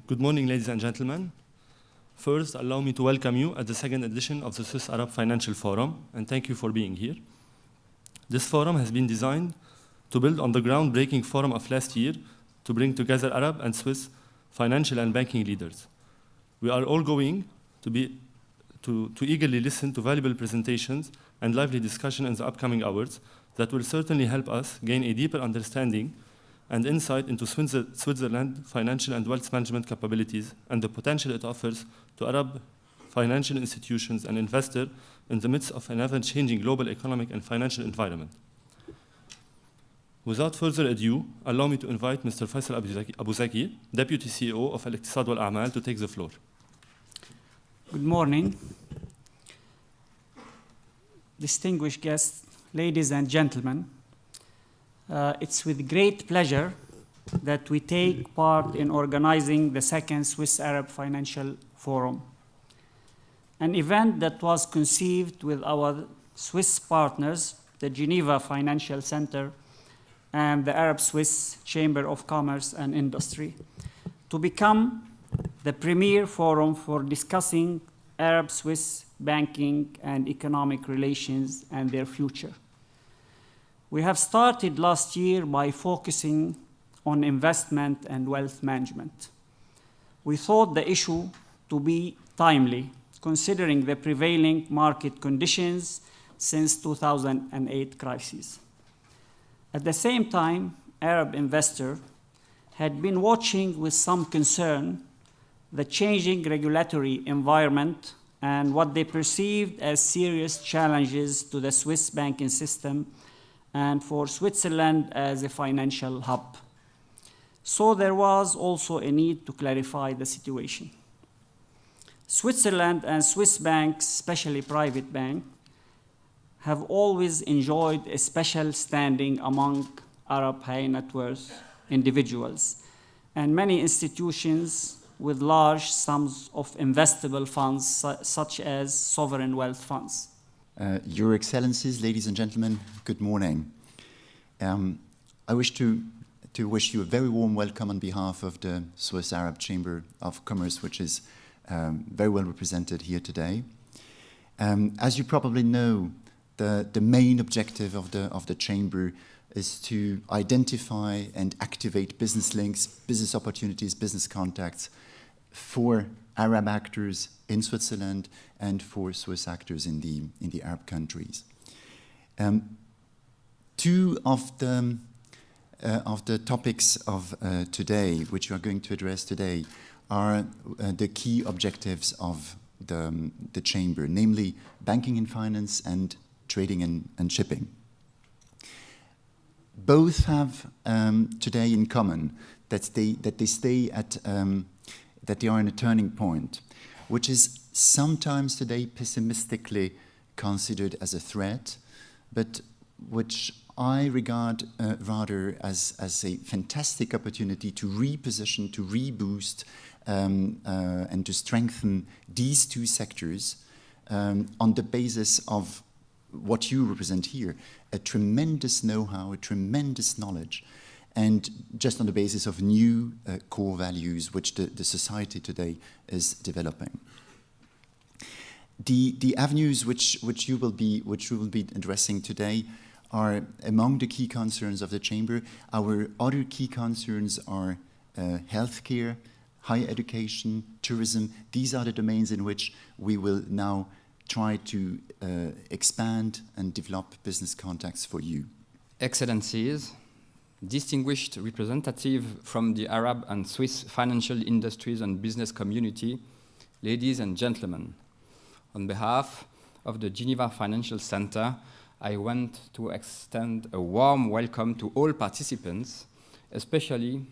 Good morning, ladies and gentlemen. First, allow me to welcome you at the second edition of the Swiss Arab Financial Forum, and thank you for being here. This forum has been designed to build on the groundbreaking forum of last year to bring together Arab and Swiss financial and banking leaders. We are all going to eagerly listen to valuable presentations and lively discussion in the upcoming hours that will certainly help us gain a deeper understanding and insight into Switzerland's financial and wealth management capabilities and the potential it offers to Arab financial institutions and investors in the midst of an ever-changing global economic and financial environment. Without further ado, allow me to invite Mr. Faisal Abu Zaki, Deputy CEO of Al-Iktissad Wal-Aamal, to take the floor. Good morning. Distinguished guests, ladies and gentlemen, it's with great pleasure that we take part in organizing the second Swiss Arab Financial Forum, an event that was conceived with our Swiss partners, the Geneva Financial Center and the Arab-Swiss Chamber of Commerce and Industry, to become the premier forum for discussing Arab-Swiss banking and economic relations and their future. We have started last year by focusing on investment and wealth management. We thought the issue to be timely, considering the prevailing market conditions since 2008 crisis. At the same time, Arab investors had been watching with some concern the changing regulatory environment and what they perceived as serious challenges to the Swiss banking system and for Switzerland as a financial hub. So there was also a need to clarify the situation. Switzerland and Swiss banks, especially private banks, have always enjoyed a special standing among Arab high net worth individuals and many institutions with large sums of investable funds such as sovereign wealth funds. Your Excellencies, ladies and gentlemen, good morning. I wish to wish you a very warm welcome on behalf of the Swiss Arab Chamber of Commerce, which is very well represented here today. As you probably know, the main objective of the Chamber is to identify and activate business links, business opportunities, business contacts for Arab actors in Switzerland and for Swiss actors in the Arab countries. Two of the topics of today, which we are going to address today, are the key objectives of the Chamber, namely banking and finance and trading and shipping. Both have today in common that they are in a turning point, which is sometimes today pessimistically considered as a threat, but which I regard rather as a fantastic opportunity to reposition, to reboost, and to strengthen these two sectors on the basis of what you represent here, a tremendous know-how, a tremendous knowledge, and just on the basis of new core values which the society today is developing. The avenues which we will be addressing today are among the key concerns of the Chamber. Our other key concerns are healthcare, higher education, tourism. These are the domains in which we will now try to expand and develop business contacts for you. Excellencies, distinguished representative from the Arab and Swiss financial industries and business community, ladies and gentlemen, on behalf of the Geneva Financial Center, I want to extend a warm welcome to all participants, especially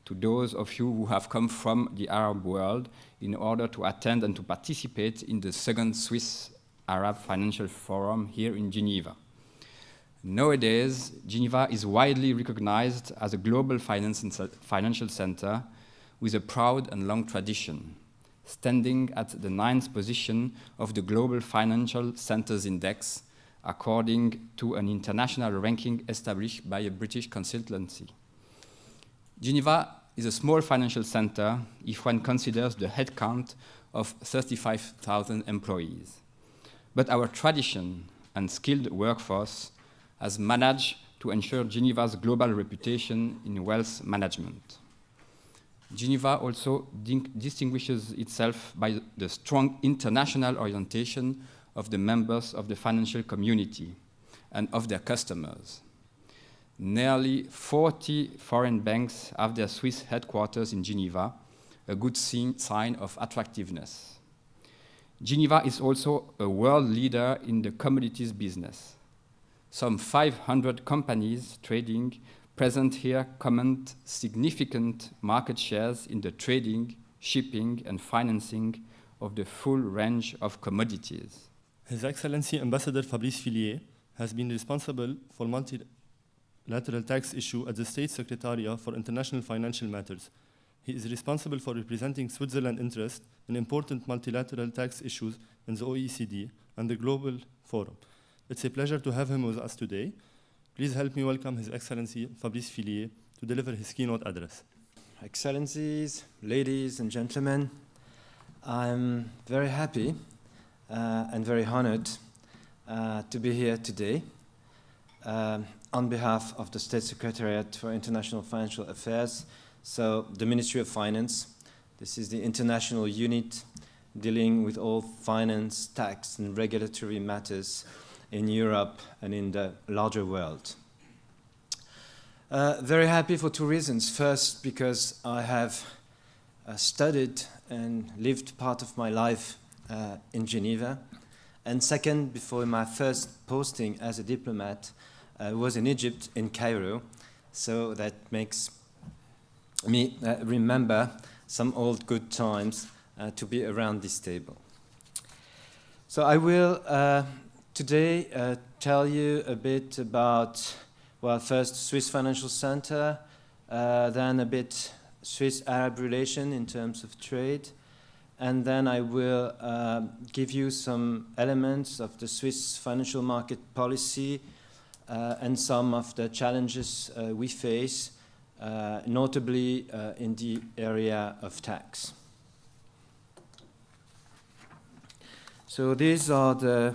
to those of you who have come from the Arab world in order to attend and to participate in the second Swiss Arab Financial Forum here in Geneva. Nowadays, Geneva is widely recognized as a global financial center with a proud and long tradition, standing at the 9th position of the Global Financial Centers Index, according to an international ranking established by a British consultancy. Geneva is a small financial center if one considers the headcount of 35,000 employees. But our tradition and skilled workforce has managed to ensure Geneva's global reputation in wealth management. Geneva also distinguishes itself by the strong international orientation of the members of the financial community and of their customers. Nearly 40 foreign banks have their Swiss headquarters in Geneva, a good sign of attractiveness. Geneva is also a world leader in the commodities business. Some 500 companies trading present here command significant market shares in the trading, shipping, and financing of the full range of commodities. His Excellency Ambassador Fabrice Fillier has been responsible for multilateral tax issue at the State Secretariat for International Financial Matters. He is responsible for representing Switzerland's interest in important multilateral tax issues in the OECD and the Global Forum. It's a pleasure to have him with us today. Please help me welcome His Excellency Fabrice Fillier to deliver his keynote address. Excellencies, ladies and gentlemen, I'm very happy and very honored to be here today on behalf of the State Secretariat for International Financial Affairs, so the Ministry of Finance. This is the international unit dealing with all finance, tax, and regulatory matters in Europe and in the larger world. Very happy for two reasons. First, because I have studied and lived part of my life in Geneva. And second, before my first posting as a diplomat, I was in Egypt, in Cairo. So that makes me remember some old good times to be around this table. So I will today tell you a bit about, well, first Swiss Financial Center, then a bit Swiss-Arab relation in terms of trade, and then I will give you some elements of the Swiss financial market policy and some of the challenges we face, notably in the area of tax. So these are the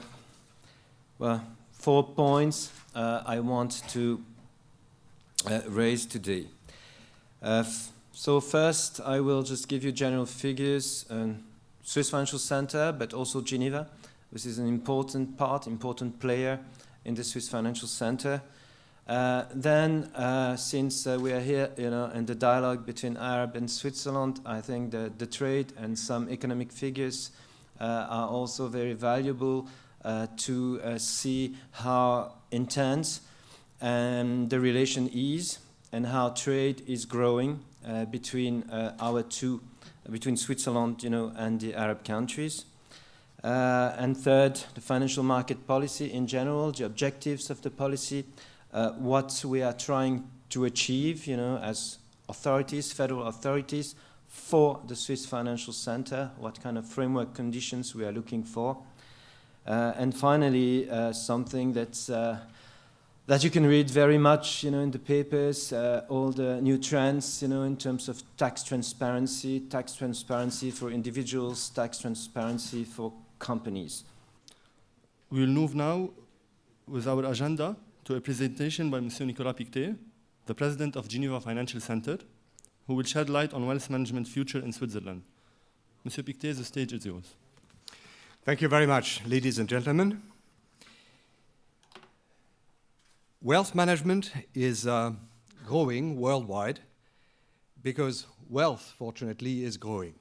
4 points I want to raise today. So first, I will just give you general figures on Swiss Financial Center, but also Geneva, which is an important player in the Swiss Financial Center. Then, since we are here, in the dialogue between Arab and Switzerland, I think the trade and some economic figures are also very valuable to see how intense the relation is and how trade is growing between between Switzerland, and the Arab countries. And third, the financial market policy in general, the objectives of the policy, what we are trying to achieve, as authorities, federal authorities, for the Swiss Financial Center, what kind of framework conditions we are looking for. And finally, something that you can read very much, in the papers, all the new trends, in terms of tax transparency for individuals, tax transparency for companies. We will move now with our agenda to a presentation by Monsieur Nicolas Pictet, the President of Geneva Financial Center, who will shed light on wealth management future in Switzerland. Monsieur Pictet, the stage is yours. Thank you very much, ladies and gentlemen. Wealth management is growing worldwide because wealth, fortunately, is growing.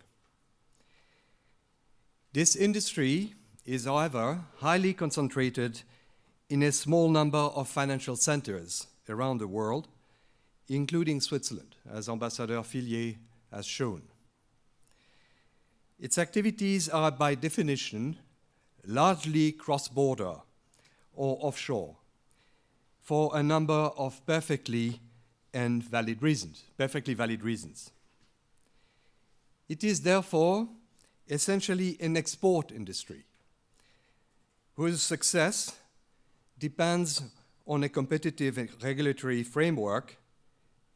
This industry is, however, highly concentrated in a small number of financial centers around the world, including Switzerland, as Ambassador Fillier has shown. Its activities are, by definition, largely cross-border or offshore, for a number of perfectly valid reasons. It is therefore essentially an export industry whose success depends on a competitive regulatory framework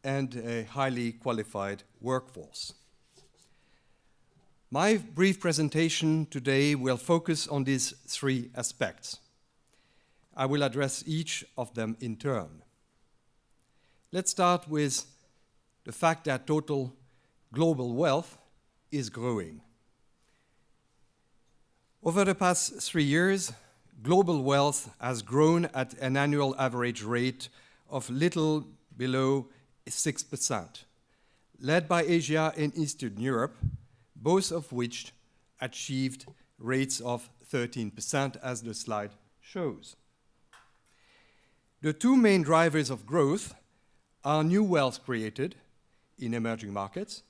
and a highly qualified workforce. My brief presentation today will focus on these three aspects. I will address each of them in turn. Let's start with the fact that total global wealth is growing. Over the past 3 years, global wealth has grown at an annual average rate of little below 6%, led by Asia and Eastern Europe, both of which achieved rates of 13%, as the slide shows. The two main drivers of growth are new wealth created in emerging markets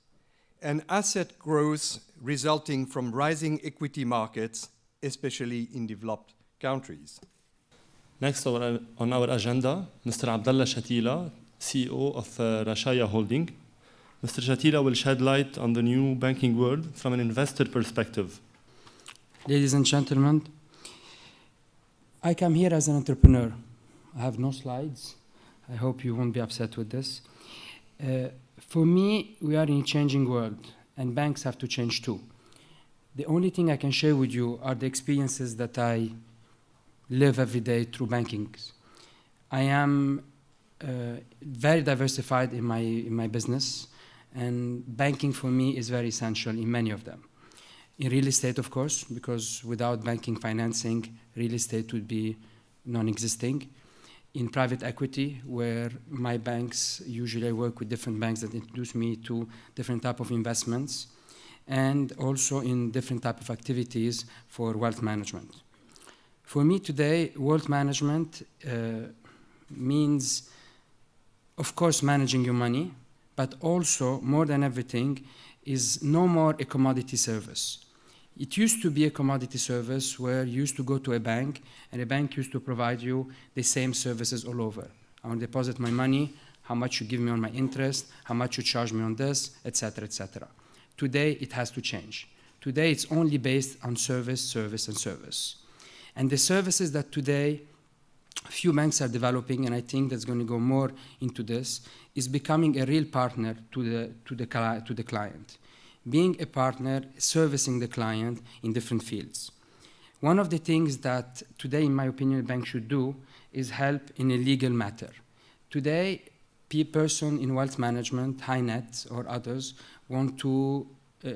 and asset growth resulting from rising equity markets, especially in developed countries. Next on our agenda, Mr. Abdallah Shatila, CEO of Rashaya Holding. Mr. Shatila will shed light on the new banking world from an investor perspective. Ladies and gentlemen, I come here as an entrepreneur. I have no slides. I hope you won't be upset with this. For me, we are in a changing world, and banks have to change too. The only thing I can share with you are the experiences that I live every day through banking. I am very diversified in my business, and banking for me is very essential in many of them. In real estate, of course, because without banking financing, real estate would be non-existing. In private equity, where my banks, usually I work with different banks that introduce me to different type of investments, and also in different type of activities for wealth management. For me today, wealth management means, of course, managing your money, but also, more than everything, is no more a commodity service. It used to be a commodity service where you used to go to a bank, and a bank used to provide you the same services all over. I want to deposit my money, how much you give me on my interest, how much you charge me on this, etc., etc. Today, it has to change. Today, it's only based on service, service, and service. And the services that today few banks are developing, and I think that's going to go more into this, is becoming a real partner to the client. Being a partner, servicing the client in different fields. One of the things that today, in my opinion, a bank should do is help in a legal matter. Today, person in wealth management, high net or others, want to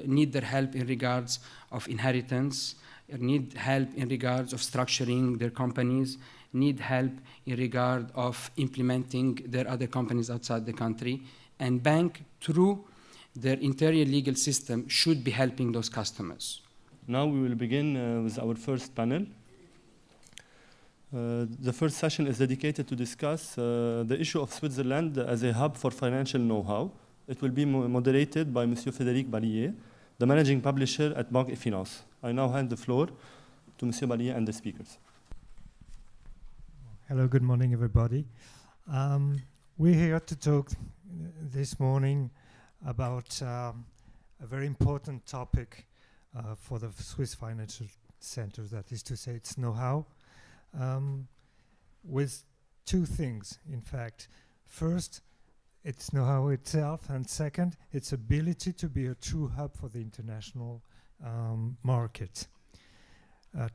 need their help in regards of inheritance, need help in regards of structuring their companies, need help in regard of implementing their other companies outside the country, and bank, through their interior legal system, should be helping those customers. Now we will begin with our first panel. The first session is dedicated to discuss the issue of Switzerland as a hub for financial know-how. It will be moderated by Monsieur Frédéric Ballier, the managing publisher at Banque et Finance. I now hand the floor to Monsieur Ballier and the speakers. Hello, good morning, everybody. We're here to talk this morning about a very important topic for the Swiss Financial Center, that is to say, its know-how, with two things, in fact. First, its know-how itself, and second, its ability to be a true hub for the international market.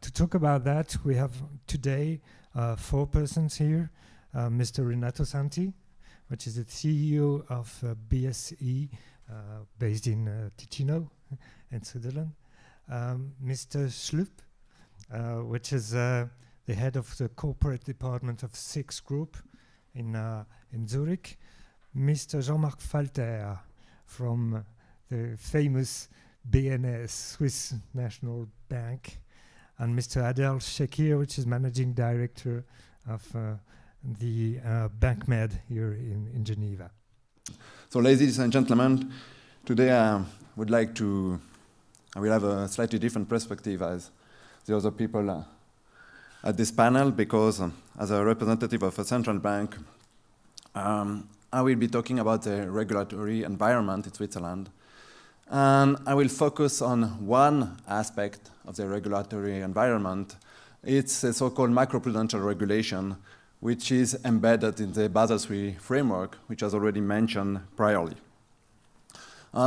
To talk about that, we have today 4 persons here. Mr. Renato Santi, which is the CEO of BSE, based in Ticino in Switzerland. Mr. Schlupp, which is the head of the corporate department of SIX Group in Zurich. Mr. Jean-Marc Falter from the famous BNS, Swiss National Bank. And Mr. Adel Shakir, which is managing director of the BankMed here in Geneva. So, ladies and gentlemen, today I will have a slightly different perspective as the other people at this panel, because as a representative of a central bank, I will be talking about the regulatory environment in Switzerland. And I will focus on one aspect of the regulatory environment. It's a so-called macroprudential regulation, which is embedded in the Basel III framework, which was already mentioned priorly.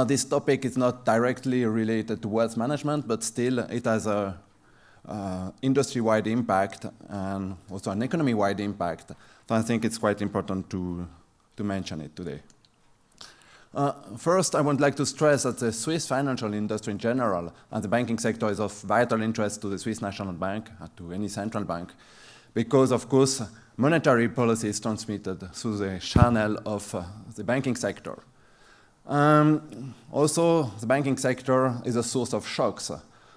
This topic is not directly related to wealth management, but still it has a industry-wide impact and also an economy-wide impact. So I think it's quite important to mention it today. First, I would like to stress that the Swiss financial industry in general and the banking sector is of vital interest to the Swiss National Bank and to any central bank because, of course, monetary policy is transmitted through the channel of the banking sector. Also, the banking sector is a source of shocks,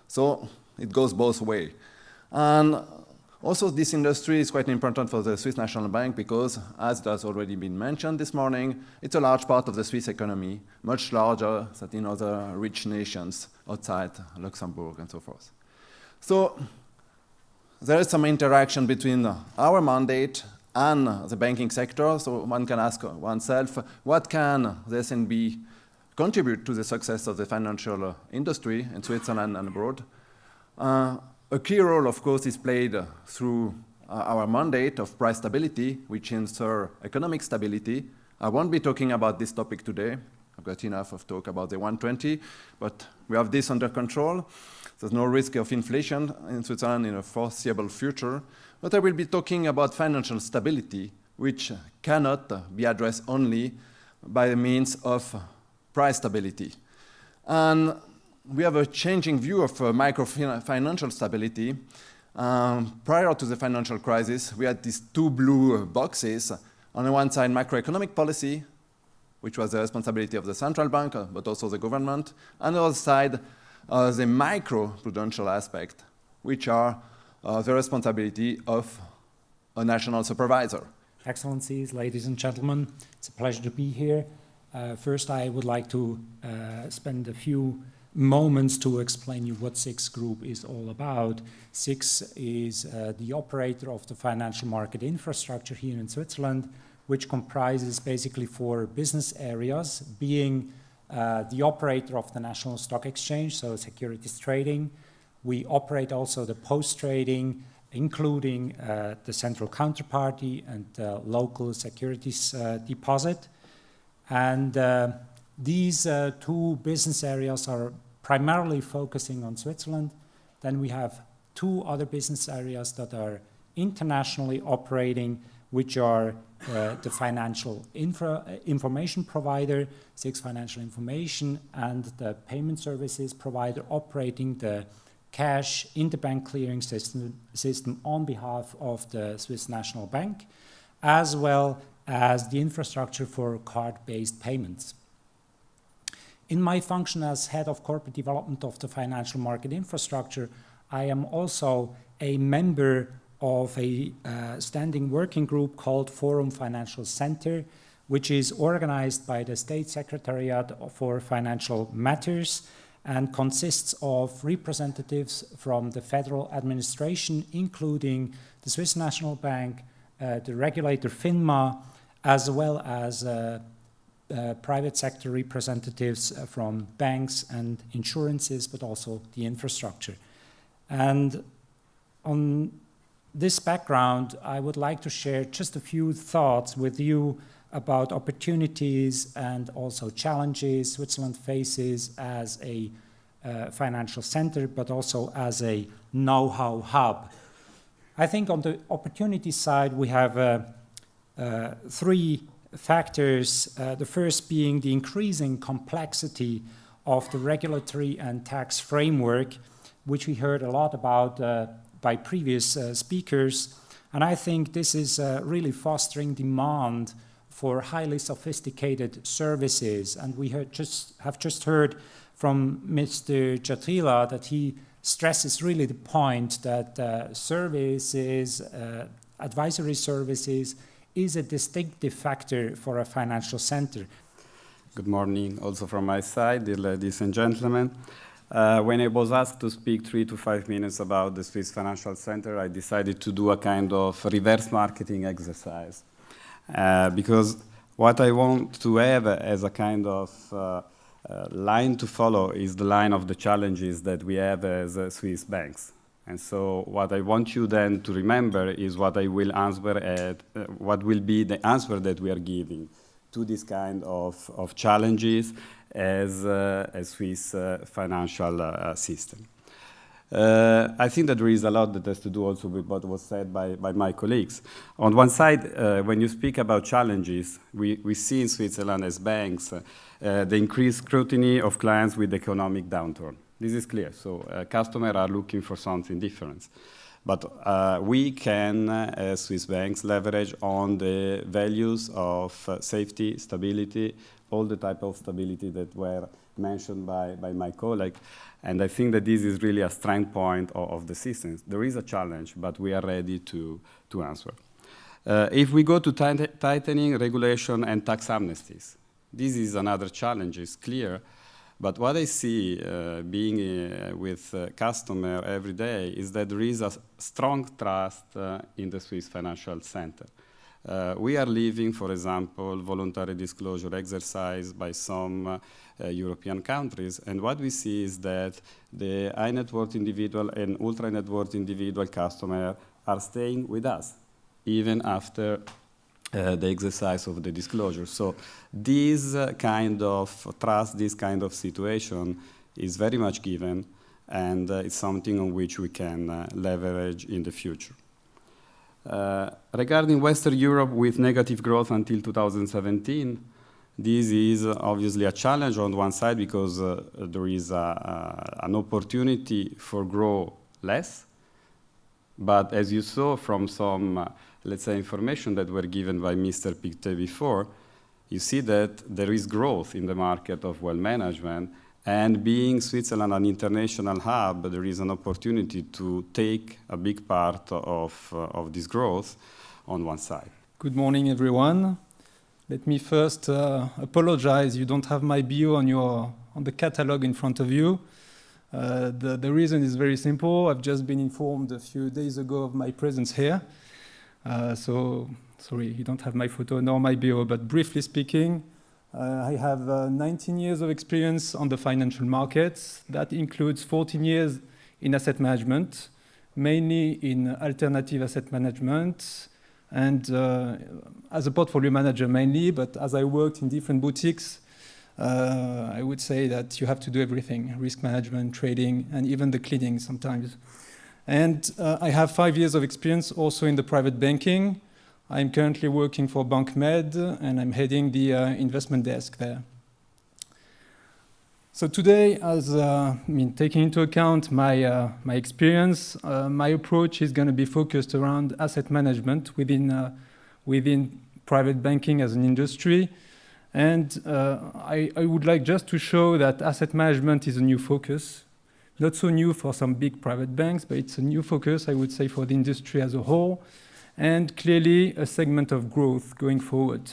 so it goes both ways. And also, this industry is quite important for the Swiss National Bank because, as it has already been mentioned this morning, it's a large part of the Swiss economy, much larger than in other rich nations outside Luxembourg and so forth. So there is some interaction between our mandate and the banking sector, so one can ask oneself, what can the SNB contribute to the success of the financial industry in Switzerland and abroad? A key role, of course, is played through our mandate of price stability, which ensures economic stability. I won't be talking about this topic today. I've got enough of talk about the 120, but we have this under control. There's no risk of inflation in Switzerland in a foreseeable future. But I will be talking about financial stability, which cannot be addressed only by means of price stability. And we have a changing view of micro-financial stability. Prior to the financial crisis, we had these two blue boxes. On the one side, macroeconomic policy, which was the responsibility of the central bank, but also the government. On the other side, the micro-prudential aspect, which are the responsibility of a national supervisor. Excellencies, ladies and gentlemen, it's a pleasure to be here. First, I would like to spend a few moments to explain you what SIX Group is all about. SIX is the operator of the financial market infrastructure here in Switzerland, which comprises basically 4 business areas, being the operator of the National Stock Exchange, so securities trading. We operate also the post-trading, including the central counterparty and local securities deposit. And these 2 business areas are primarily focusing on Switzerland. Then we have 2 other business areas that are internationally operating, which are the financial information provider, SIX Financial Information, and the payment services provider operating the cash interbank clearing system on behalf of the Swiss National Bank, as well as the infrastructure for card-based payments. In my function as head of corporate development of the financial market infrastructure, I am also a member of a standing working group called Forum Financial Center, which is organized by the State Secretariat for Financial Matters and consists of representatives from the federal administration, including the Swiss National Bank, the regulator FINMA, as well as private sector representatives from banks and insurances, but also the infrastructure. And on this background, I would like to share just a few thoughts with you about opportunities and also challenges Switzerland faces as a financial center, but also as a know-how hub. I think on the opportunity side, we have 3 factors, the first being the increasing complexity of the regulatory and tax framework, which we heard a lot about by previous speakers. And I think this is really fostering demand for highly sophisticated services. And we have just heard from Mr. Chatrila that he stresses really the point that services, advisory services, is a distinctive factor for a financial center. Good morning also from my side, dear ladies and gentlemen. When I was asked to speak 3 to 5 minutes about the Swiss Financial Center, I decided to do a kind of reverse marketing exercise. Because what I want to have as a kind of line to follow is the line of the challenges that we have as Swiss banks. And so what I want you then to remember is what I will answer at, what will be the answer that we are giving to this kind of challenges as a Swiss financial system. I think that there is a lot that has to do also with what was said by my colleagues. On one side, when you speak about challenges, we see in Switzerland as banks the increased scrutiny of clients with economic downturn. This is clear. So customers are looking for something different. But we can, as Swiss banks, leverage on the values of safety, stability, all the type of stability that were mentioned by my colleague. And I think that this is really a strength point of the system. There is a challenge, but we are ready to answer. If we go to tightening regulation and tax amnesties, this is another challenge, it's clear. But what I see being with customer every day is that there is a strong trust in the Swiss financial center. We are leaving, for example, voluntary disclosure exercise by some European countries, and what we see is that the high net worth individual and ultra net worth individual customer are staying with us, even after the exercise of the disclosure. So this kind of trust, this kind of situation is very much given, and it's something on which we can leverage in the future. Regarding Western Europe with negative growth until 2017, this is obviously a challenge on one side because there is an opportunity for grow less. But as you saw from some, let's say, information that were given by Mr. Pictet before, you see that there is growth in the market of wealth management. And being Switzerland an international hub, there is an opportunity to take a big part of this growth on one side. Good morning, everyone. Let me first apologize. You don't have my bio on the catalog in front of you. The reason is very simple. I've just been informed a few days ago of my presence here. So, sorry, you don't have my photo nor my bio, but briefly speaking, I have 19 years of experience on the financial markets. That includes 14 years in asset management, mainly in alternative asset management, and as a portfolio manager mainly, but as I worked in different boutiques, I would say that you have to do everything, risk management, trading, and even the cleaning sometimes. And I have 5 years of experience also in the private banking. I'm currently working for Bank Med, and I'm heading the investment desk there. So today, taking into account my experience, my approach is going to be focused around asset management within private banking as an industry. And I would like just to show that asset management is a new focus. Not so new for some big private banks, but it's a new focus, I would say, for the industry as a whole, and clearly a segment of growth going forward.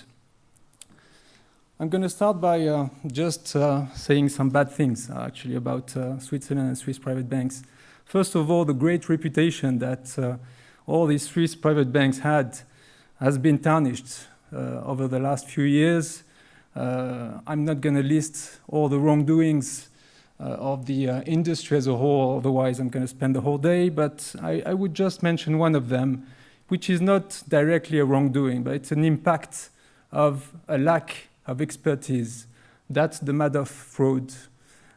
I'm going to start by just saying some bad things, actually, about Switzerland and Swiss private banks. First of all, the great reputation that all these Swiss private banks had has been tarnished over the last few years. I'm not going to list all the wrongdoings of the industry as a whole, otherwise I'm going to spend the whole day, but I would just mention one of them, which is not directly a wrongdoing, but it's an impact of a lack of expertise. That's the Madoff fraud.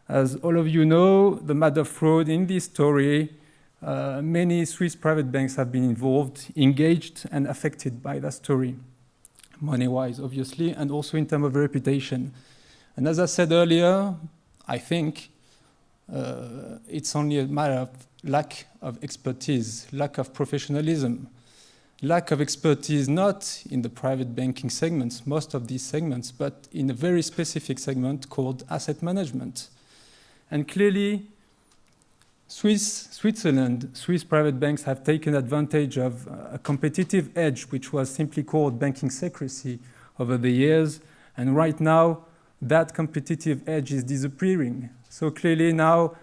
As all of you know, the Madoff fraud in this story, many Swiss private banks have been involved, engaged, and affected by that story, money-wise, obviously, and also in terms of reputation. And as I said earlier, I think it's only a matter of lack of expertise, lack of professionalism, lack of expertise not in the private banking segments, most of these segments, but in a very specific segment called asset management. And clearly, Switzerland, Swiss private banks have taken advantage of a competitive edge, which was simply called banking secrecy over the years. And right now, that competitive edge is disappearing. So clearly now,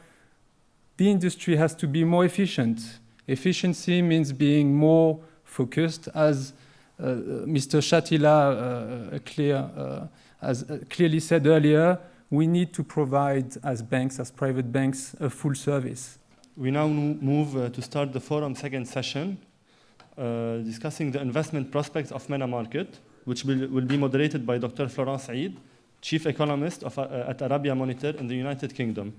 the industry has to be more efficient. Efficiency means being more focused, as Mr. Shatila has clearly said earlier. We need to provide, as banks, as private banks, a full service. We now move to start the forum second session, discussing the investment prospects of MENA market, which will be moderated by Dr. Florent Said, Chief Economist at Arabia Monitor in the United Kingdom.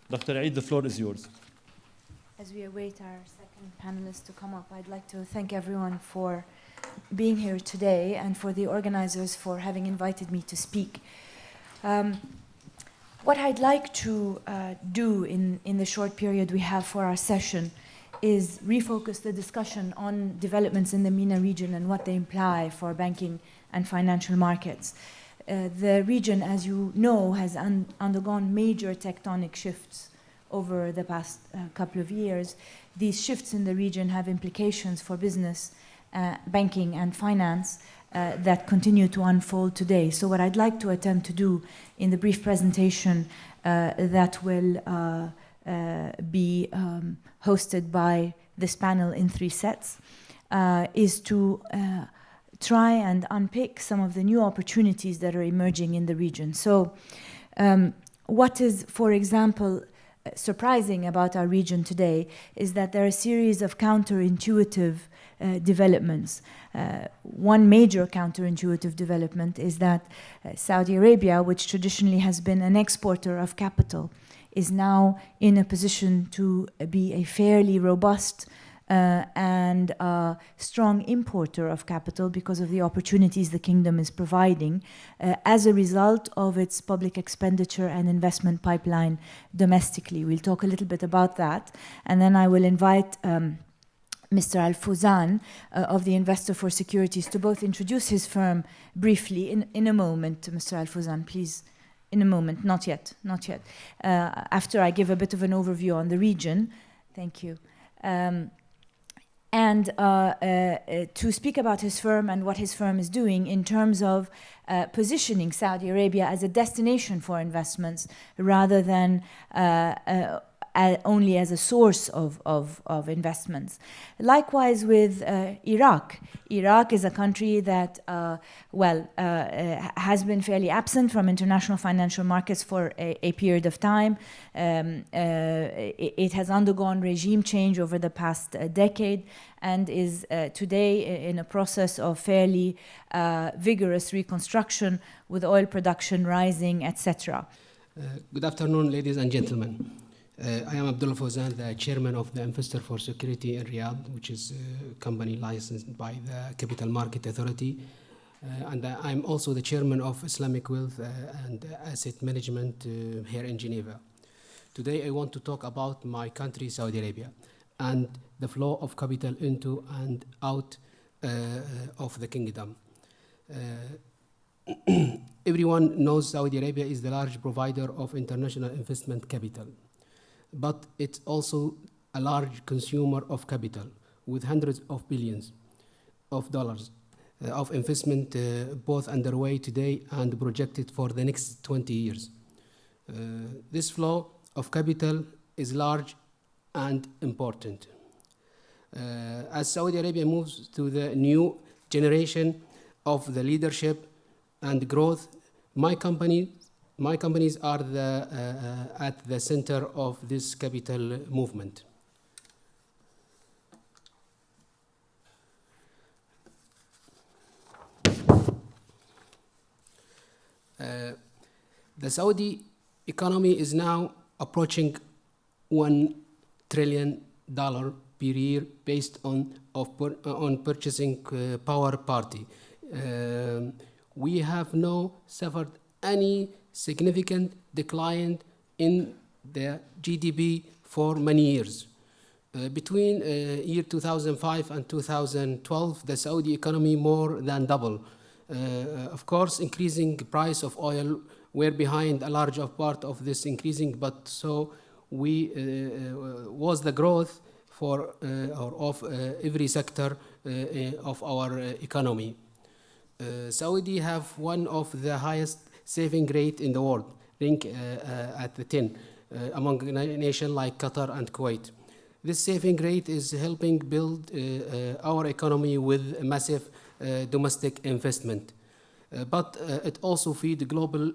Dr. Eid, the floor is yours. As we await our second panelist to come up, I'd like to thank everyone for being here today and for the organizers for having invited me to speak. What I'd like to do in the short period we have for our session is refocus the discussion on developments in the MENA region and what they imply for banking and financial markets. The region, as you know, has undergone major tectonic shifts over the past couple of years. These shifts in the region have implications for business, banking and finance that continue to unfold today. So what I'd like to attempt to do in the brief presentation that will be hosted by this panel in 3 sets is to try and unpick some of the new opportunities that are emerging in the region. So what is, for example, surprising about our region today is that there are a series of counterintuitive developments. One major counterintuitive development is that Saudi Arabia, which traditionally has been an exporter of capital, is now in a position to be a fairly robust and strong importer of capital because of the opportunities the kingdom is providing as a result of its public expenditure and investment pipeline domestically. We'll talk a little bit about that, and then I will invite Mr. Al-Fawzan of the Investor for Securities to both introduce his firm briefly in a moment. Mr. Al-Fawzan, please. In a moment, not yet. After I give a bit of an overview on the region. Thank you. And to speak about his firm and what his firm is doing in terms of positioning Saudi Arabia as a destination for investments rather than only as a source of investments. Likewise with Iraq. Iraq is a country that, has been fairly absent from international financial markets for a period of time. It has undergone regime change over the past decade and is today in a process of fairly vigorous reconstruction with oil production rising, etc. Good afternoon, ladies and gentlemen. I am Abdullah Fawzan, the chairman of the Investor for Security in Riyadh, which is a company licensed by the Capital Market Authority. And I'm also the chairman of Islamic Wealth and Asset Management here in Geneva. Today I want to talk about my country, Saudi Arabia, and the flow of capital into and out of the kingdom. Everyone knows Saudi Arabia is the large provider of international investment capital. But it's also a large consumer of capital with hundreds of billions of dollars of investment both underway today and projected for the next 20 years. This flow of capital is large and important. As Saudi Arabia moves to the new generation of the leadership and growth, my companies are at the center of this capital movement. The Saudi economy is now approaching $1 trillion per year based on purchasing power party. We have now suffered any significant decline in the GDP for many years. Between year 2005 and 2012, the Saudi economy more than doubled. Of course, increasing price of oil were behind a large part of this increasing, but so was the growth of every sector of our economy. Saudi have one of the highest saving rate in the world, ranked at the 10 among nations like Qatar and Kuwait. This saving rate is helping build our economy with massive domestic investment. But it also feeds global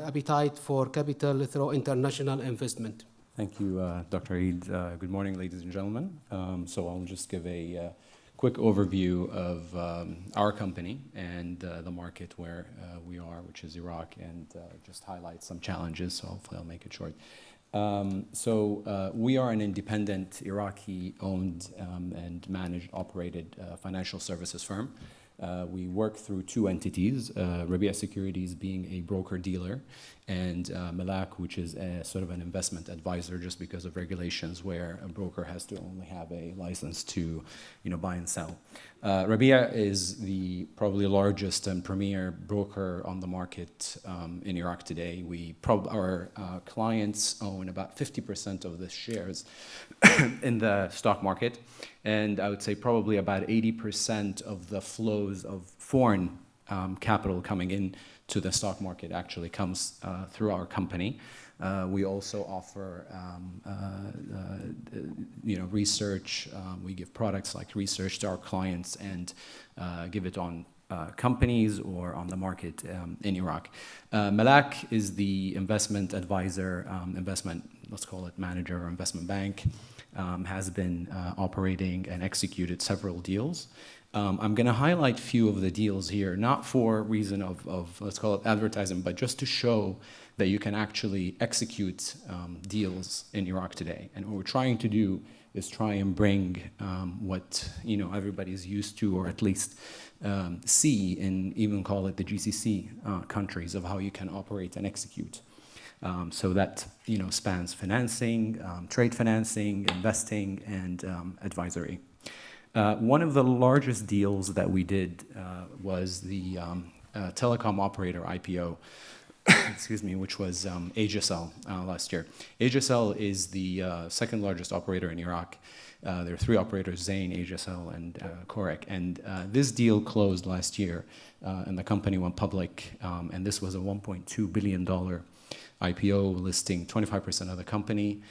appetite for capital through international investment. Thank you, Dr. Eid. Good morning, ladies and gentlemen. So I'll just give a quick overview of our company and the market where we are, which is Iraq, and just highlight some challenges, so hopefully I'll make it short. We are an independent Iraqi-owned and managed, operated financial services firm. We work through two entities, Rabia Securities being a broker-dealer, and Malak, which is a sort of an investment advisor, just because of regulations where a broker has to only have a license to, buy and sell. Rabia is the probably largest and premier broker on the market in Iraq today. Our clients own about 50% of the shares in the stock market, and I would say probably about 80% of the flows of foreign capital coming in to the stock market actually comes through our company. We also offer research. We give products like research to our clients and give it on companies or on the market in Iraq. Malak is the investment advisor, let's call it manager or investment bank, has been operating and executed several deals. I'm going to highlight a few of the deals here, not for reason of let's call it advertising, but just to show that you can actually execute deals in Iraq today. And what we're trying to do is try and bring what everybody's used to, or at least see, and even call it the GCC countries, of how you can operate and execute. So that spans financing, trade financing, investing, and advisory. One of the largest deals that we did was the telecom operator IPO, excuse me, which was Asiacell last year. Asiacell is the second largest operator in Iraq. There are three operators, Zain, Asiacell, and Korek. And this deal closed last year, and the company went public, and this was a $1.2 billion IPO, listing 25% of the company.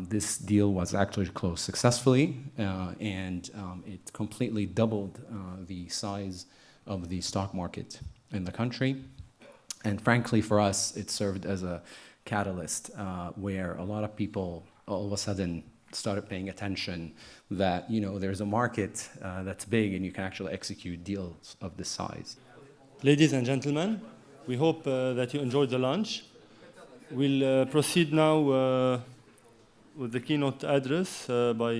This deal was actually closed successfully, and it completely doubled the size of the stock market in the country. And frankly, for us, it served as a catalyst where a lot of people all of a sudden started paying attention that there's a market that's big and you can actually execute deals of this size. Ladies and gentlemen, we hope that you enjoyed the lunch. We'll proceed now with the keynote address by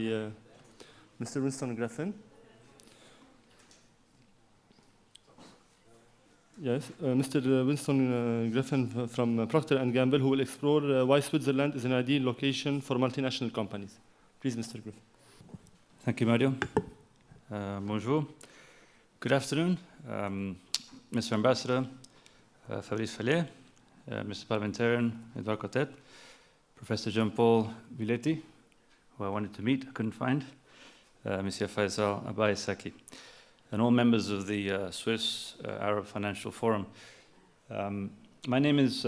Mr. Winston Griffin. Yes, Mr. Winston Griffin from Procter & Gamble, who will explore why Switzerland is an ideal location for multinational companies. Please, Mr. Griffin. Thank you, Mario. Bonjour. Good afternoon, Mr. Ambassador, Fabrice Fallet, Mr. Parliamentarian, Edouard Cotet, Professor Jean-Paul Villetti, who I wanted to meet, I couldn't find, Monsieur Faisal Abayesaki, and all members of the Swiss Arab Financial Forum. My name is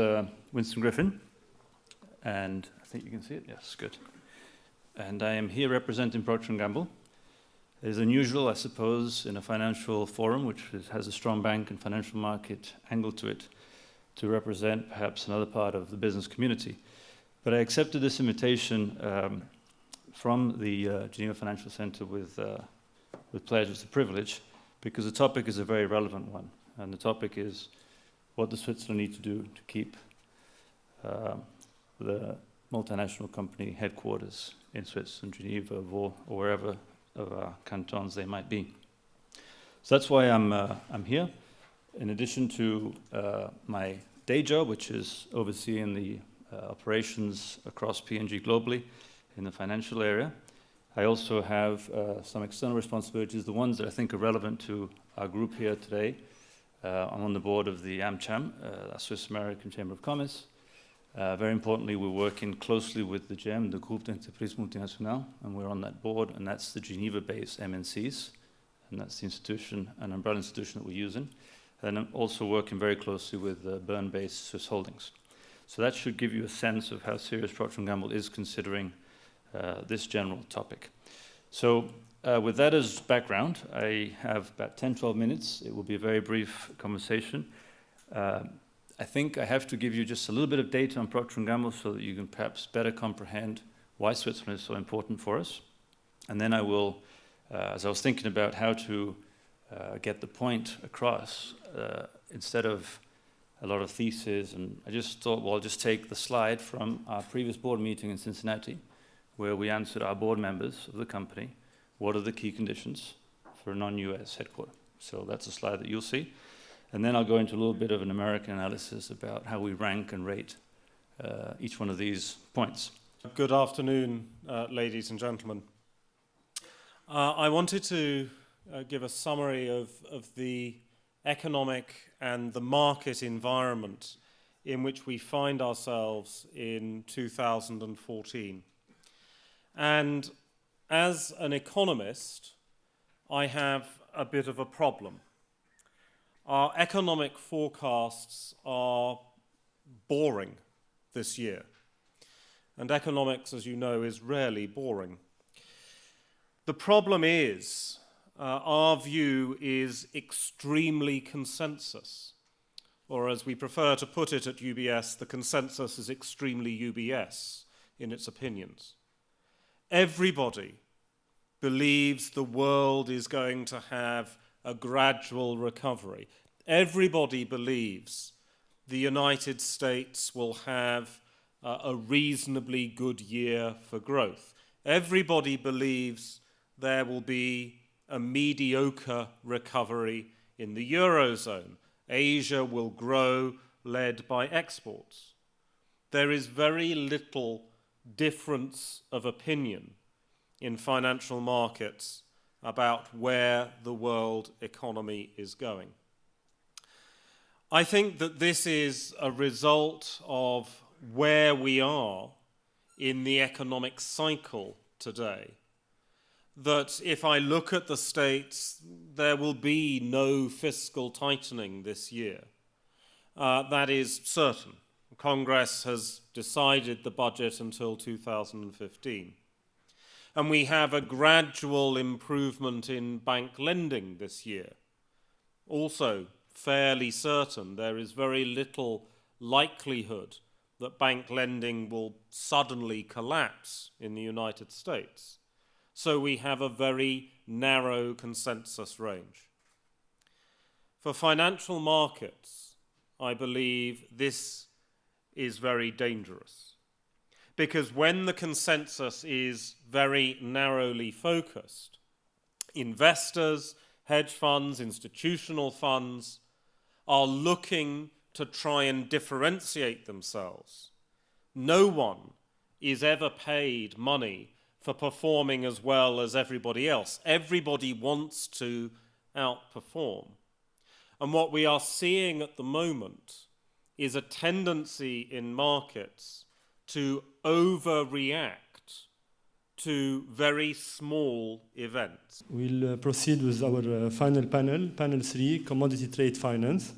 Winston Griffin, and I think you can see it, yes, good. And I am here representing Procter & Gamble. It is unusual, I suppose, in a financial forum, which has a strong bank and financial market angle to it, to represent perhaps another part of the business community. But I accepted this invitation from the Geneva Financial Center with pleasure, it's a privilege, because the topic is a very relevant one. And the topic is what does Switzerland need to do to keep the multinational company headquarters in Switzerland, Geneva, or wherever of our cantons they might be. So that's why I'm here. In addition to my day job, which is overseeing the operations across P&G globally in the financial area, I also have some external responsibilities, the ones that I think are relevant to our group here today. I'm on the board of the AmCham, Swiss American Chamber of Commerce. Very importantly, we're working closely with the GEM, the Groupe d'Entreprises Multinationales, and we're on that board, and that's the Geneva-based MNCs, and that's the institution, an umbrella institution that we're using. And I'm also working very closely with Bern-based Swiss Holdings. So that should give you a sense of how serious Procter & Gamble is considering this general topic. So with that as background, I have about 10, 12 minutes. It will be a very brief conversation. I think I have to give you just a little bit of data on Procter & Gamble so that you can perhaps better comprehend why Switzerland is so important for us. And then I will, as I was thinking about how to get the point across, instead of a lot of theses, and I just thought, well, I'll just take the slide from our previous board meeting in Cincinnati, where we answered our board members of the company, what are the key conditions for a non-US headquarter? So that's a slide that you'll see. And then I'll go into a little bit of an American analysis about how we rank and rate each one of these points. Good afternoon, ladies and gentlemen. I wanted to give a summary of the economic and the market environment in which we find ourselves in 2014. And as an economist, I have a bit of a problem. Our economic forecasts are boring this year. And economics, as you know, is rarely boring. The problem is, our view is extremely consensus. Or as we prefer to put it at UBS, the consensus is extremely UBS in its opinions. Everybody believes the world is going to have a gradual recovery. Everybody believes the United States will have a reasonably good year for growth. Everybody believes there will be a mediocre recovery in the Eurozone. Asia will grow, led by exports. There is very little difference of opinion in financial markets about where the world economy is going. I think that this is a result of where we are in the economic cycle today. That if I look at the States, there will be no fiscal tightening this year. That is certain. Congress has decided the budget until 2015. And we have a gradual improvement in bank lending this year. Also fairly certain there is very little likelihood that bank lending will suddenly collapse in the United States. So we have a very narrow consensus range. For financial markets, I believe this is very dangerous. Because when the consensus is very narrowly focused, investors, hedge funds, institutional funds are looking to try and differentiate themselves. No one is ever paid money for performing as well as everybody else. Everybody wants to outperform. And what we are seeing at the moment is a tendency in markets to overreact to very small events. We'll proceed with our final panel, panel 3, Commodity Trade Finance.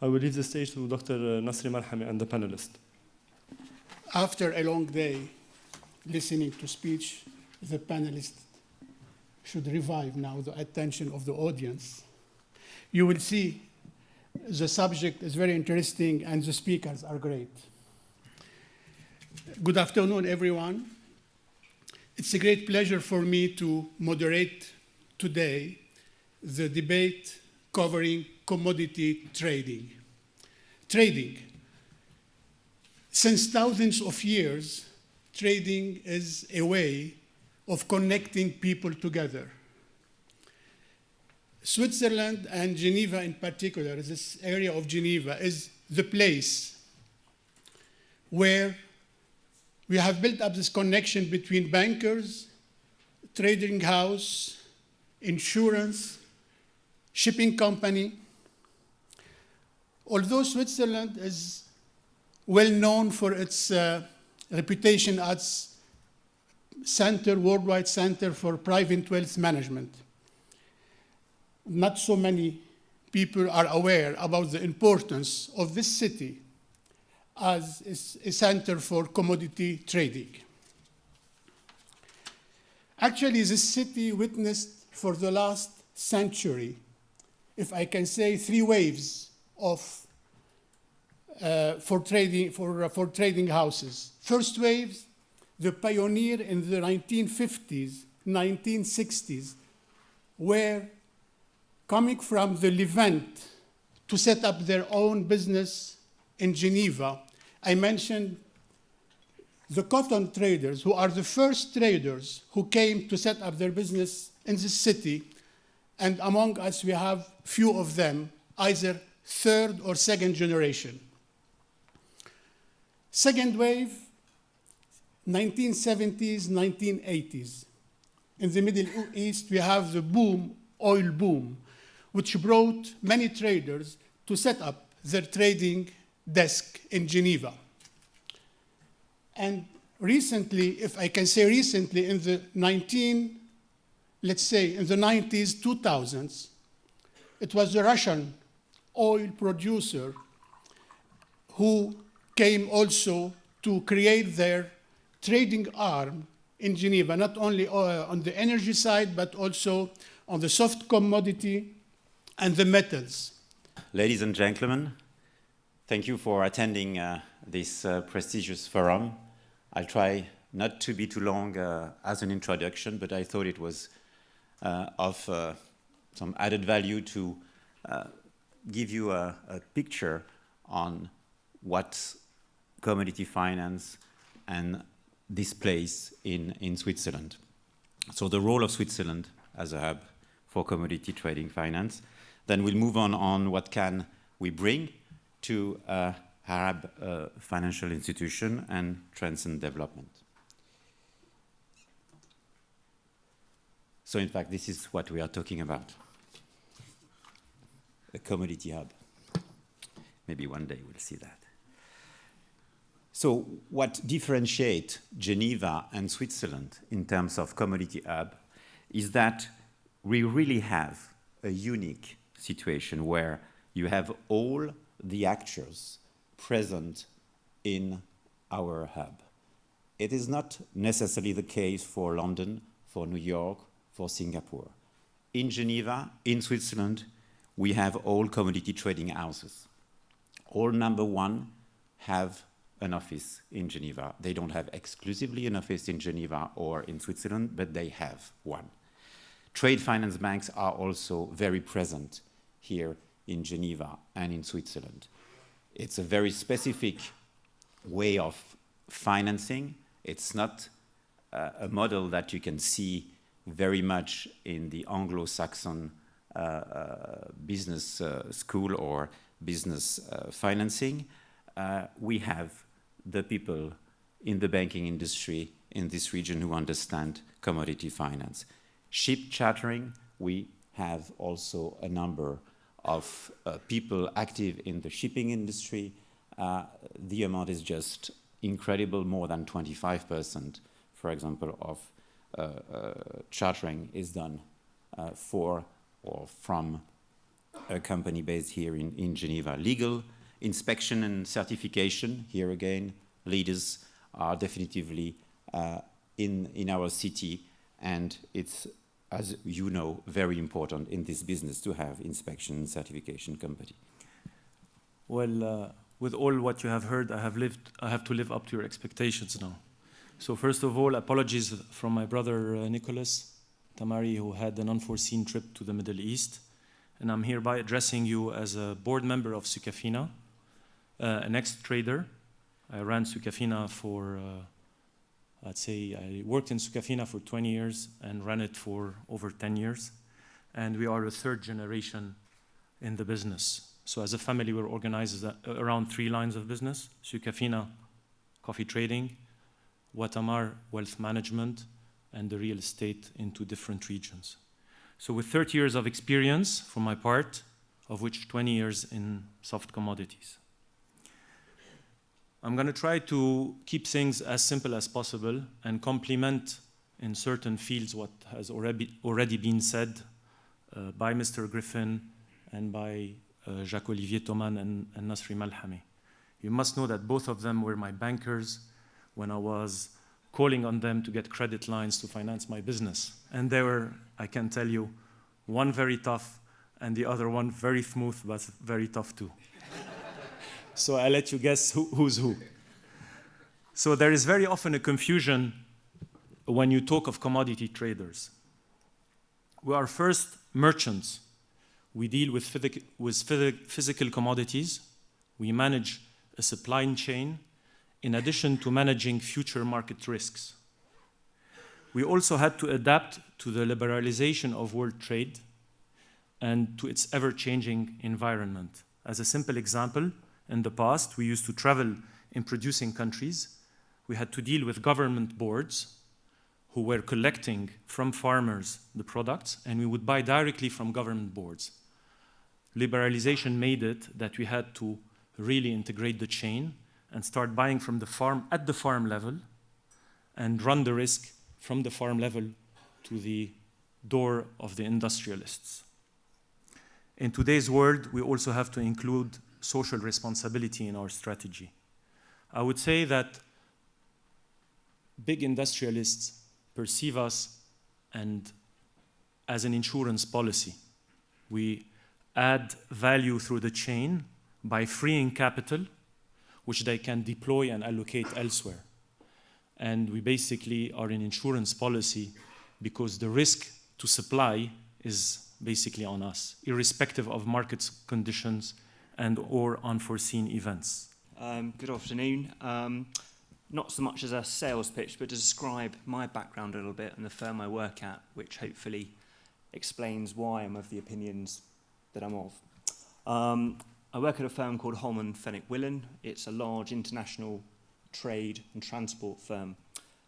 I will leave the stage to Dr. Nasri Malhami and the panelists. After a long day listening to speech, the panelists should revive now the attention of the audience. You will see the subject is very interesting and the speakers are great. Good afternoon, everyone. It's a great pleasure for me to moderate today the debate covering commodity trading. Trading. Since thousands of years, trading is a way of connecting people together. Switzerland and Geneva in particular, this area of Geneva, is the place where we have built up this connection between bankers, trading house, insurance, shipping company. Although Switzerland is well known for its reputation as worldwide center for private wealth management, not so many people are aware about the importance of this city as a center for commodity trading. Actually, this city witnessed for the last century, if I can say, 3 waves of for trading houses. First waves, the pioneer in the 1950s, 1960s, were coming from the Levant to set up their own business in Geneva. I mentioned the cotton traders, who are the first traders who came to set up their business in this city. And among us, we have few of them, either third or second generation. Second wave, 1970s, 1980s. In the Middle East, we have the boom, oil boom, which brought many traders to set up their trading desk in Geneva. And recently, if I can say recently, in the 90s, 2000s, it was the Russian oil producer who came also to create their trading arm in Geneva, not only on the energy side, but also on the soft commodity and the metals. Ladies and gentlemen, thank you for attending this prestigious forum. I'll try not to be too long as an introduction, but I thought it was of some added value to give you a picture on what commodity finance and displays in Switzerland. So the role of Switzerland as a hub for commodity trading finance. Then we'll move on what can we bring to Arab financial institution and trends and development. So in fact, this is what we are talking about. A commodity hub. Maybe one day we'll see that. So what differentiates Geneva and Switzerland in terms of commodity hub is that we really have a unique situation where you have all the actors present in our hub. It is not necessarily the case for London, for New York, for Singapore. In Geneva, in Switzerland, we have all commodity trading houses. All number one have an office in Geneva. They don't have exclusively an office in Geneva or in Switzerland, but they have one. Trade finance banks are also very present here in Geneva and in Switzerland. It's a very specific way of financing. It's not a model that you can see very much in the Anglo-Saxon business school or business financing. We have the people in the banking industry in this region who understand commodity finance. Ship chartering, we have also a number of people active in the shipping industry. The amount is just incredible. More than 25%, for example, of chartering is done for or from a company based here in Geneva. Legal inspection and certification, here again, leaders are definitively in our city, and it's, as you know, very important in this business to have inspection and certification company. Well, with all what you have heard, I have to live up to your expectations now. So first of all, apologies from my brother Nicholas Tamari, who had an unforeseen trip to the Middle East. And I'm hereby addressing you as a board member of Sukafina, an ex-trader. I ran Sukafina for, I'd say, I worked in Sukafina for 20 years and ran it for over 10 years. And we are a third generation in the business. So as a family, we're organized around 3 lines of business: Sukafina, coffee trading; Wal-Aamal, wealth management; and the real estate in 2 different regions. So with 30 years of experience for my part, of which 20 years in soft commodities. I'm going to try to keep things as simple as possible and complement in certain fields what has already been said by Mr. Griffin and by Jacques-Olivier Thoman and Nasri Malhami. You must know that both of them were my bankers when I was calling on them to get credit lines to finance my business. And they were, I can tell you, one very tough and the other one very smooth, but very tough too. So I'll let you guess who's who. So there is very often a confusion when you talk of commodity traders. We are first merchants. We deal with physical commodities. We manage a supply chain in addition to managing future market risks. We also had to adapt to the liberalization of world trade and to its ever-changing environment. As a simple example, in the past, we used to travel in producing countries. We had to deal with government boards who were collecting from farmers the products, and we would buy directly from government boards. Liberalization made it that we had to really integrate the chain and start buying from the farm at the farm level and run the risk from the farm level to the door of the industrialists. In today's world, we also have to include social responsibility in our strategy. I would say that big industrialists perceive us as an insurance policy. We add value through the chain by freeing capital, which they can deploy and allocate elsewhere. And we basically are an insurance policy because the risk to supply is basically on us, irrespective of market conditions and or unforeseen events. Good afternoon. Not so much as a sales pitch, but to describe my background a little bit and the firm I work at, which hopefully explains why I'm of the opinions that I'm of. I work at a firm called Holman Fenwick Willen. It's a large international trade and transport firm.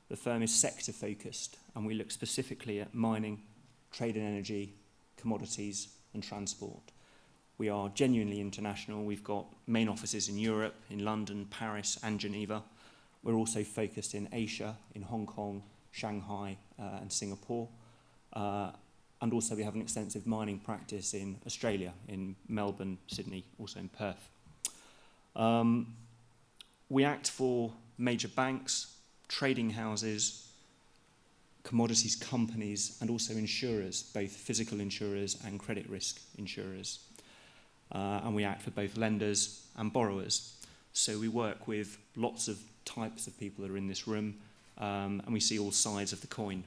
The firm is sector focused, and we look specifically at mining, trade and energy, commodities and transport. We are genuinely international. We've got main offices in Europe, in London, Paris and Geneva. We're also focused in Asia, in Hong Kong, Shanghai and Singapore. And also we have an extensive mining practice in Australia, in Melbourne, Sydney, also in Perth. We act for major banks, trading houses, commodities companies, and also insurers, both physical insurers and credit risk insurers. And we act for both lenders and borrowers. So we work with lots of types of people that are in this room, and we see all sides of the coin.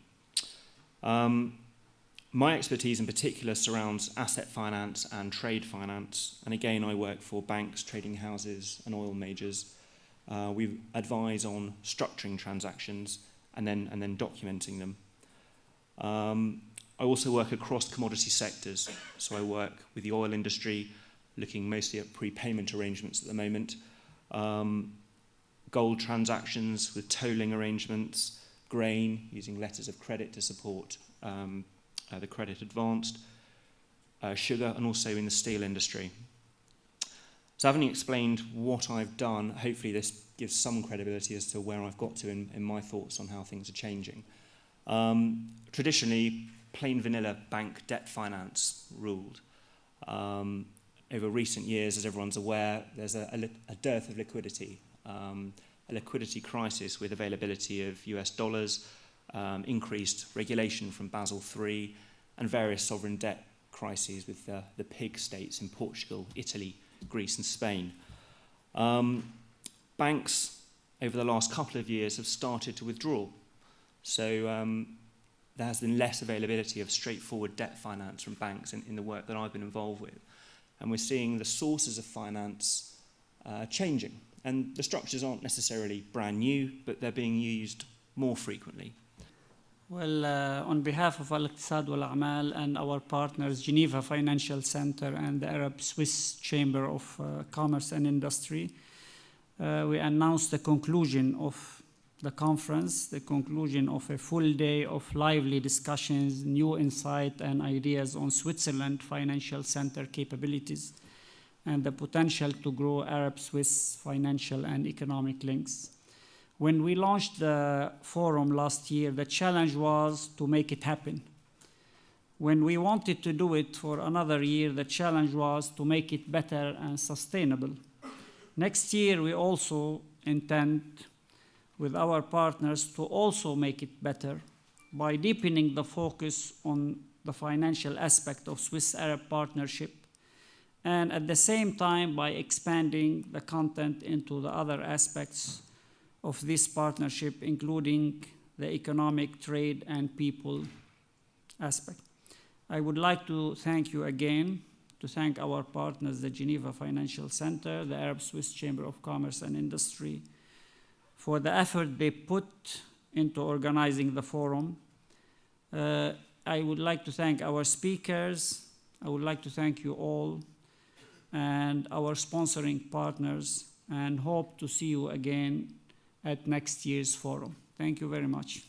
My expertise in particular surrounds asset finance and trade finance, and again I work for banks, trading houses and oil majors. We advise on structuring transactions and then documenting them. I also work across commodity sectors, so I work with the oil industry, looking mostly at prepayment arrangements at the moment, gold transactions with tolling arrangements, grain, using letters of credit to support the credit advanced, sugar, and also in the steel industry. So having explained what I've done, hopefully this gives some credibility as to where I've got to in my thoughts on how things are changing. Traditionally, plain vanilla bank debt finance ruled. Over recent years, as everyone's aware, there's a dearth of liquidity, a liquidity crisis with availability of US dollars, increased regulation from Basel III, and various sovereign debt crises with the PIG states in Portugal, Italy, Greece and Spain. Banks, over the last couple of years, have started to withdraw. So there has been less availability of straightforward debt finance from banks in the work that I've been involved with. And we're seeing the sources of finance changing. And the structures aren't necessarily brand new, but they're being used more frequently. Well, on behalf of Al-Iktissad, Wal-Aamal and our partners, Geneva Financial Center and the Arab-Swiss Chamber of Commerce and Industry, we announced the conclusion of the conference, the conclusion of a full day of lively discussions, new insight and ideas on Switzerland financial center capabilities and the potential to grow Arab-Swiss financial and economic links. When we launched the forum last year, the challenge was to make it happen. When we wanted to do it for another year, the challenge was to make it better and sustainable. Next year, we also intend, with our partners, to also make it better by deepening the focus on the financial aspect of Swiss-Arab partnership and at the same time by expanding the content into the other aspects of this partnership, including the economic, trade, and people aspect. I would like to thank you again, to thank our partners, the Geneva Financial Center, the Arab Swiss Chamber of Commerce and Industry, for the effort they put into organizing the forum. I would like to thank our speakers. I would like to thank you all and our sponsoring partners, and hope to see you again at next year's forum. Thank you very much.